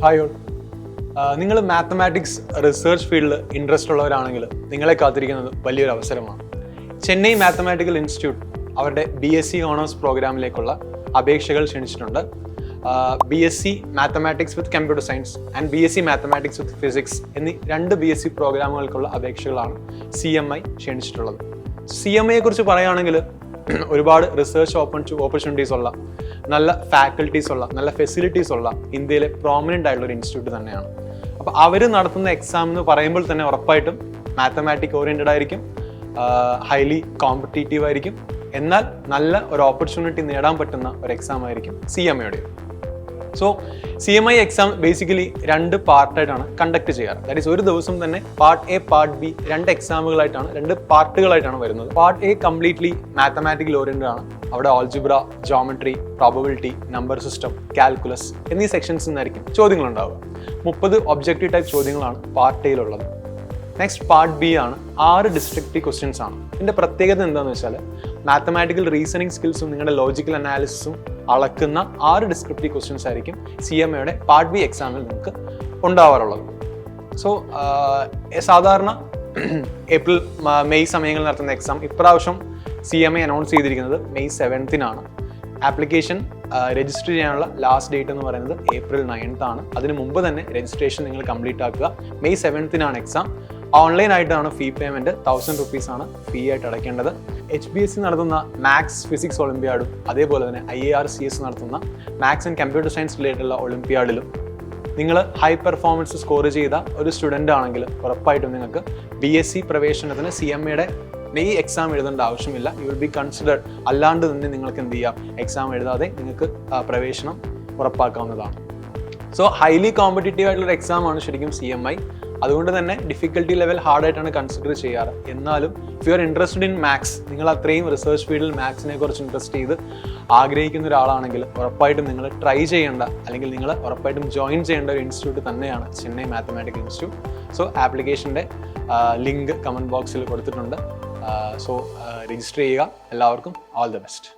Hi all. നിങ്ങൾ mathematics research ഫീൽഡിൽ interest ഉള്ളവരാണെങ്കിൽ നിങ്ങളെ കാത്തിരിക്കുന്നത് വലിയൊരു അവസരമാണ്. ചെന്നൈ മാത്തമാറ്റിക്കൽ ഇൻസ്റ്റിറ്റ്യൂട്ട് അവരുടെ BSc Honors പ്രോഗ്രാമിലേക്കുള്ള അപേക്ഷകൾ ക്ഷണിച്ചിട്ടുണ്ട്. BSc Mathematics with Computer Science and BSc Mathematics with Physics എന്നീ 2 BSc പ്രോഗ്രാമുകൾക്കുള്ള അപേക്ഷകളാണ് CMI ക്ഷണിച്ചിട്ടുള്ളത്. CMIയെ കുറിച്ച് പറയുകയാണെങ്കിൽ ഒരുപാട് റിസർച്ച് ഓപ്പർച്യൂണിറ്റീസ് ഉള്ള, നല്ല ഫാക്കൽറ്റീസ് ഉള്ള, നല്ല ഫെസിലിറ്റീസ് ഉള്ള ഇന്ത്യയിലെ പ്രോമിനൻ്റ് ആയിട്ടുള്ള ഒരു ഇൻസ്റ്റിറ്റ്യൂട്ട് തന്നെയാണ്. അപ്പോൾ അവർ നടത്തുന്ന എക്സാം എന്ന് പറയുമ്പോൾ തന്നെ ഉറപ്പായിട്ടും മാത്തമാറ്റിക് ഓറിയൻറ്റഡ് ആയിരിക്കും, ഹൈലി കോമ്പറ്റീറ്റീവ് ആയിരിക്കും, എന്നാൽ നല്ല ഒരു ഓപ്പർച്യൂണിറ്റി നേടാൻ പറ്റുന്ന ഒരു എക്സാം ആയിരിക്കും CMIയുടെ. സോ CMI എക്സാം ബേസിക്കലി 2 പാർട്ടായിട്ടാണ് കണ്ടക്ട് ചെയ്യാറ്. ദാറ്റ് ഈസ് ഒരു ദിവസം തന്നെ പാർട്ട് എ, പാർട്ട് ബി 2 എക്സാമുകളായിട്ടാണ്, 2 പാർട്ടുകളായിട്ടാണ് വരുന്നത്. Part A completely mathematical oriented ആണ്. അവിടെ algebra, geometry, probability, number system, calculus എന്നീ സെക്ഷൻസിൽ നിന്നായിരിക്കും ചോദ്യങ്ങൾ ഉണ്ടാവുക. 30 ഒബ്ജക്റ്റീവ് ടൈപ്പ് ചോദ്യങ്ങളാണ് പാർട്ട് എയിലുള്ളത്. നെക്സ്റ്റ് പാർട്ട് ബി ആണ് 6 ഡിസ്ട്രക്റ്റീവ് ക്വസ്റ്റ്യൻസ് ആണ്. ഇതിൻ്റെ പ്രത്യേകത എന്താണെന്ന് വെച്ചാൽ മാത്തമാറ്റിക്കൽ റീസണിങ് സ്കിൽസും നിങ്ങളുടെ ലോജിക്കൽ അനാലിസിസും അളക്കുന്ന 6 ഡിസ്ക്രിപ്റ്റീവ് ക്വസ്റ്റ്യൻസ് ആയിരിക്കും CMIയുടെ പാർട്ട് ബി എക്സാമിൽ നിങ്ങൾക്ക് ഉണ്ടാവാറുള്ളത്. സോ സാധാരണ ഏപ്രിൽ, മെയ് സമയങ്ങളിൽ നടത്തുന്ന എക്സാം ഇപ്രാവശ്യം CMI അനൗൺസ് ചെയ്തിരിക്കുന്നത് May 7th ആപ്ലിക്കേഷൻ രജിസ്റ്റർ ചെയ്യാനുള്ള ലാസ്റ്റ് ഡേറ്റ് എന്ന് പറയുന്നത് April 9th ആണ്. അതിന് മുമ്പ് തന്നെ രജിസ്ട്രേഷൻ നിങ്ങൾ കംപ്ലീറ്റ് ആക്കുക. May 7th exam. ഓൺലൈൻ ആയിട്ടാണ് ഫീ പേയ്മെൻറ്റ്. 1000 rupees ആണ് ഫീ ആയിട്ട് അടയ്ക്കേണ്ടത്. HBSC നടത്തുന്ന മാത്സ് ഫിസിക്സ് ഒളിമ്പ്യാഡും അതേപോലെ തന്നെ IARCS നടത്തുന്ന മാത്സ് ആൻഡ് കമ്പ്യൂട്ടർ സയൻസ് റിലേറ്റഡുള്ള ഒളിമ്പ്യാഡിലും നിങ്ങൾ ഹൈ പെർഫോമൻസ് സ്കോർ ചെയ്ത ഒരു സ്റ്റുഡൻ്റ് ആണെങ്കിൽ ഉറപ്പായിട്ടും നിങ്ങൾക്ക് BSc പ്രവേശനത്തിന് CMIയുടെ ഈ എക്സാം എഴുതേണ്ട ആവശ്യമില്ല. You will be considered. അല്ലാണ്ട് തന്നെ നിങ്ങൾക്ക് എന്ത് ചെയ്യാം, എക്സാം എഴുതാതെ നിങ്ങൾക്ക് പ്രവേശനം ഉറപ്പാക്കാവുന്നതാണ്. സോ ഹൈലി കോമ്പറ്റീറ്റീവ് ആയിട്ടുള്ള എക്സാമാണ് ശരിക്കും CMI. അതുകൊണ്ട് തന്നെ ഡിഫിക്കൽട്ടി ലെവൽ ഹാർഡായിട്ടാണ് കൺസിഡർ ചെയ്യാറ്. എന്നാലും if you are interested in maths, നിങ്ങൾ അത്രയും റിസർച്ച് ഫീൽഡിൽ മാത്സിനെ കുറിച്ച് ഇൻട്രസ്റ്റ് ചെയ്ത് ആഗ്രഹിക്കുന്ന ഒരാളാണെങ്കിൽ ഉറപ്പായിട്ടും നിങ്ങൾ ട്രൈ ചെയ്യേണ്ട, അല്ലെങ്കിൽ നിങ്ങൾ ഉറപ്പായിട്ടും ജോയിൻ ചെയ്യേണ്ട ഒരു ഇൻസ്റ്റിറ്റ്യൂട്ട് തന്നെയാണ് ചെന്നൈ മാത്തമാറ്റിക്കൽ ഇൻസ്റ്റിറ്റ്യൂട്ട്. സോ ആപ്ലിക്കേഷൻ്റെ ലിങ്ക് കമൻറ്റ് ബോക്സിൽ കൊടുത്തിട്ടുണ്ട്. സോ രജിസ്റ്റർ ചെയ്യുക. എല്ലാവർക്കും ഓൾ ദി ബെസ്റ്റ്.